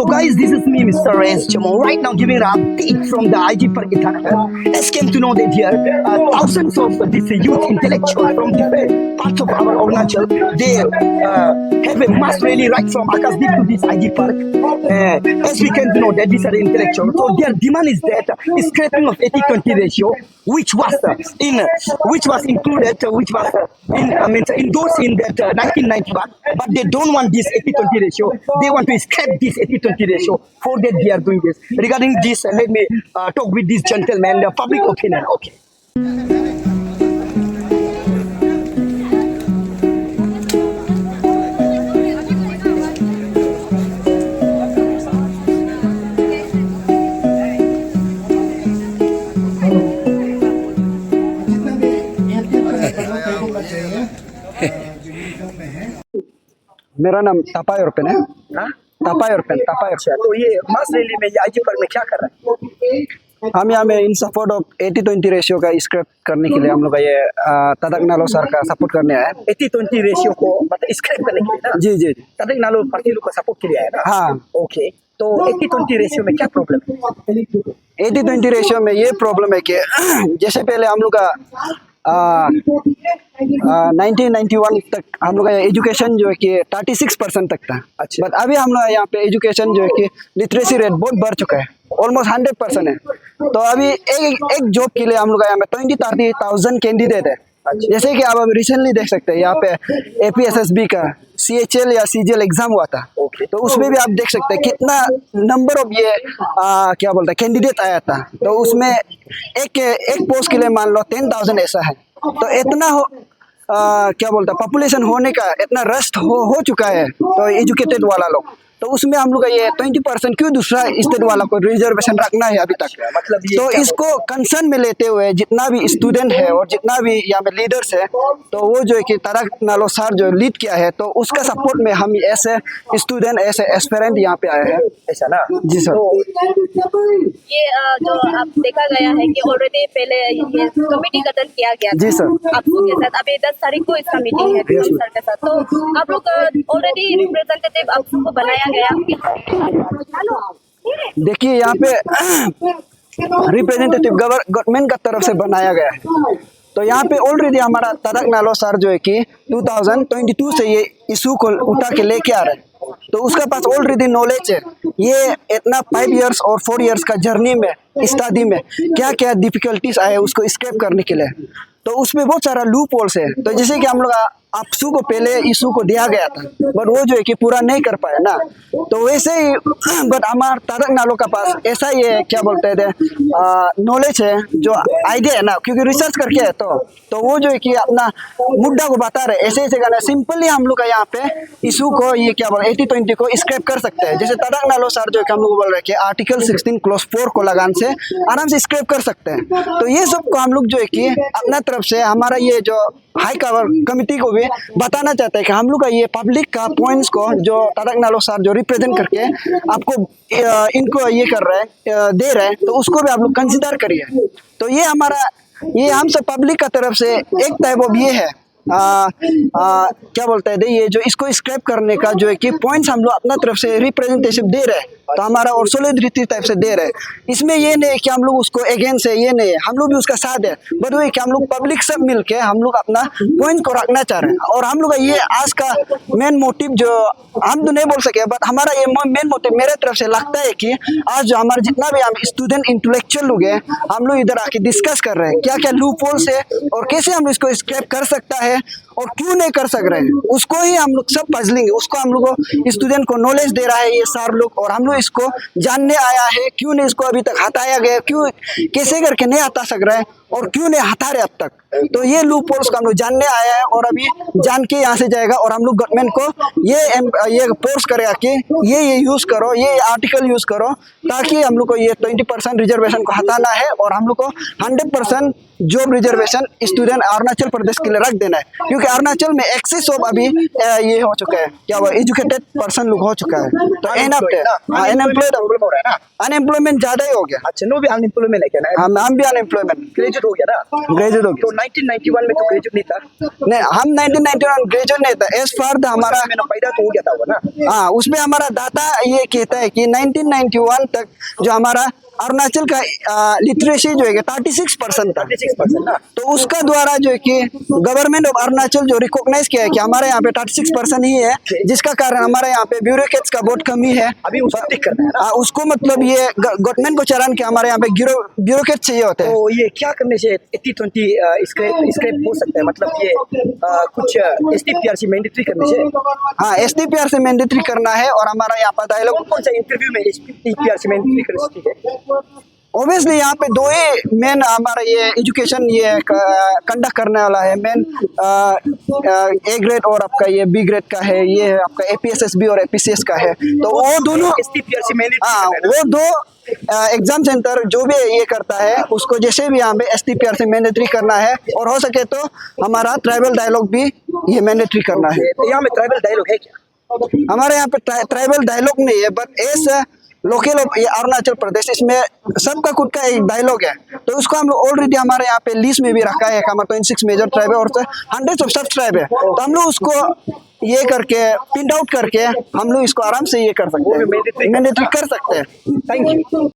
guys, this is me, Mr. Rez Chamo. Right now, giving an update from the IG Park Itanagar. As came to know that here, thousands of these youth intellectuals from different parts of our Arunachal, they have a mass rally right from Akasdeep to this IG Park. As we can know that these are intellectuals, so their demand is that scrapping of 80-20 ratio, which was included, endorsed in that 1991, but they don't want this 80-20 ratio. They want to scrap this 80-20 ratio. For that, they are doing this. Regarding this, let me talk with this gentleman, the public opinion. Okay. मेरा नाम तपाय उर्पेन है। तपाय उर्पेन। तो ये मास rally में ये IG park में क्या कर रहा है? हम यहाँ में इन सपोर्ट ऑफ 80-20 रेशियो का स्क्रैप करने के लिए हम लोग ये तदक नालो सर का सपोर्ट करने आए। 80-20 रेशियो को मतलब स्क्रैप करने के लिए ना? जी जी। तदक नालो पार्टी लोग को सपोर्ट के लिए आया ना? हाँ। ओके, तो 80-20 रेशियो में क्या प्रॉब्लम है? 80-20 रेशियो में ये प्रॉब्लम है कि जैसे पहले हम लोग का 1991 तक हम लोग का एजुकेशन जो है कि 36% तक था। अच्छा। बट अभी हम लोग यहाँ पे एजुकेशन जो है कि लिटरेसी रेट बहुत बढ़ चुका है, ऑलमोस्ट 100% है। तो अभी एक जॉब के लिए हम लोग यहाँ पे 20-30,000 कैंडिडेट है। जैसे कि आप रिसेंटली देख सकते हैं यहाँ पे APSSB का CHL या CGL एग्जाम हुआ था। तो उसमें भी आप देख सकते हैं कितना नंबर ऑफ ये क्या बोलते हैं कैंडिडेट आया था। तो उसमें एक पोस्ट के लिए मान लो 10,000 ऐसा है। तो इतना क्या बोलते हैं पॉपुलेशन होने का इतना रश हो चुका है तो एजुकेटेड वाला लोग, तो उसमें हम लोग का ये 20% क्यों दूसरा स्टेट वाला को रिजर्वेशन रखना है अभी तक। मतलब ये तो इसको कंसर्न में लेते हुए जितना भी स्टूडेंट है और जितना भी यहाँ पे लीडर्स है, तो वो जो है कि तदक नालो सर जो लीड किया है, तो उसका सपोर्ट में हम ऐसे स्टूडेंट ऐसे एस्पिरेंट यहाँ पे आए हैं। ऐसा ना? जी सर। ये जो आप देखा गया है कि ऑलरेडी पहले ये कमेटी गठन किया गया था। जी सर। आप लोग के साथ अभी 10 तारीख को इसका मीटिंग है सर के साथ, तो आप लोग ऑलरेडी रिप्रेजेंटेटिव आप सबको बनाया गया। देखिए यहाँ पे रिप्रेजेंटेटिव गवर्नमेंट का तरफ से बनाया गया है। तो यहाँ पे ऑलरेडी हमारा तदक नालो सर जो है कि 2022 से ये इशू को उठा के लेके आ रहे हैं, तो उसका पास ऑलरेडी नॉलेज है। ये इतना 5 इयर्स और 4 इयर्स का जर्नी में स्टडी में क्या क्या डिफिकल्टीज आए उसको स्क्रैप करने के लिए, तो उसमें बहुत सारा लूप होल्स है। तो जैसे कि हम लोग आपसू को पहले इशू को दिया गया था, बट वो जो है कि पूरा नहीं कर पाया ना, तो वैसे ही बट हमारा तदक नालो का पास ऐसा ये क्या बोलते थे नॉलेज है, जो आइडिया है ना, क्योंकि रिसर्च करके है तो वो जो है कि अपना मुद्दा को बता रहे ऐसे करना सिंपली हम लोग का यहाँ पे इशू को ये क्या बोल 80-20 को स्क्रैप कर सकते हैं। जैसे तदक नालो सर जो है कि हम लोग बोल रहे कि आर्टिकल 16 क्लॉज 4 को लगान से आराम से स्क्रैप कर सकते हैं। तो ये सब को हम लोग जो है कि अपना तरफ से हमारा ये जो हाई कमिटी को भी बताना चाहते हैं कि हम लोग का ये पब्लिक का पॉइंट्स को जो तदक नालो सर जो रिप्रेजेंट करके आपको इनको ये कर रहे हैं दे रहे हैं, तो उसको भी आप लोग कंसिडर करिए। तो ये हमारा ये हम सब पब्लिक का तरफ से एक टाइप ऑफ ये है क्या बोलते हैं ये जो इसको स्क्रैप करने का जो है कि पॉइंट्स हम लोग अपना तरफ से रिप्रेजेंटेशन दे रहे हैं, तो हमारा और सोलिडरिटी टाइप से दे रहे हैं। इसमें ये नहीं कि हम लोग उसको अगेंस्ट है, ये नहीं है, हम लोग भी उसका साथ है, बट वही कि हम लोग पब्लिक सब मिलके हम लोग अपना पॉइंट को रखना चाह रहे हैं। और हम लोग का ये आज का मेन मोटिव जो हम तो नहीं बोल सके, बट हमारा ये मेन मोटिव मेरे तरफ से लगता है कि आज जो हमारे जितना भी हम स्टूडेंट इंटेलेक्चुअल लोग हैं, हम लोग इधर आके डिस्कस कर रहे हैं क्या क्या लूप होल्स है और कैसे हम इसको स्क्रैप कर सकता है और क्यों नहीं कर सक रहे हैं, उसको ही हम लोग सब पजलेंगे। उसको हम लोग को स्टूडेंट को नॉलेज दे रहा है ये सर लोग, और हम लोग इसको जानने आया है क्यों नहीं इसको अभी तक हटाया गया, क्यों कैसे करके नहीं हटा सक रहे हैं और क्यों नहीं हटा रहे अब तक। तो ये लूप होल्स को हम लोग जानने आया है और अभी जान के यहाँ से जाएगा और हम लोग गवर्नमेंट को ये फोर्स करेगा कि ये यूज़ करो, ये आर्टिकल यूज़ करो, ताकि हम लोग को ये 20% रिजर्वेशन को हटाना है और हम लोग को 100% job reservation student Arunachal Pradesh के लिए रख देना है। क्योंकि अरुणाचल में एक्सेस ऑफ अभी ये हो चुका है, क्या वो एजुकेटेड पर्सन लोग हो चुका है, तो अनएम्प्लॉयमेंट ज़्यादा ही हो गया। अच्छा, नो भी अनएम्प्लॉयमेंट है क्या? हम भी अनएम्प्लॉयमेंट। ग्रेजुएट हो गया ना? ग्रेजुएट हो तो 1991 में तो ग्रेजुएट नहीं था। गया नहीं, हम 1991 ग्रेजुएट नहीं था। एज फार हमारा मैंने पैदा तो हो गया था वो ना। हाँ, उसमें हमारा डाटा ये कहता है कि 1991 तक जो हमारा अरुणाचल का लिटरेसी जो है 36% था। 36% ना। तो उसका द्वारा जो है कि गवर्नमेंट ऑफ अरुणाचल जो रिकॉग्नाइज किया है कि हमारे यहाँ पे 36% ही है, जिसका कारण हमारे यहाँ पे ब्यूरोक्रेट्स का बहुत कमी है। अभी उसको ठीक करना है ना। उसको मतलब ये गवर्नमेंट को चलाने के हमारे यहाँ पे ब्यूरोक्रेट चाहिए होते हैं। तो ये क्या करने से 80-20 स्क्रैप हो सकता है? मतलब ये कुछ STPRC मैंडेटरी करने से? हाँ, SDPR से मैंडेटरी करना है और हमारा यहाँ पर डायलॉग कौन सा इंटरव्यू में STPRC मैंडेटरी कर सकती है? ऑब्वियसली यहाँ पे दो ही मेन हमारा ये एजुकेशन ये कंडक्ट करने वाला है। मेन A ग्रेड और आपका ये B ग्रेड का है, ये है आपका APSSB और APCS का है। तो वो दोनों STPRC मैंडेटरी हाँ, वो दो एग्जाम सेंटर जो भी ये करता है उसको जैसे भी यहाँ पे STPR से मैंडेटरी करना है, और हो सके तो हमारा ट्राइबल डायलॉग भी ये मैंडेटरी करना है। तो यहाँ में ट्राइबल डायलॉग है क्या? हमारे यहाँ पे ट्राइबल डायलॉग नहीं है, बट एस लोकल ये अरुणाचल प्रदेश, इसमें सबका खुद का एक डायलॉग है। तो उसको हम लोग ऑलरेडी हमारे यहाँ पे लिस्ट में भी रखा है। हमारा 26 मेजर ट्राइब है और हंड्रेड्स ऑफ सब ट्राइब है। तो हम लोग उसको ये करके प्रिंट आउट करके हम लोग इसको आराम से ये कर सकते हैं, मैंडेटरी कर सकते हैं। Thank you.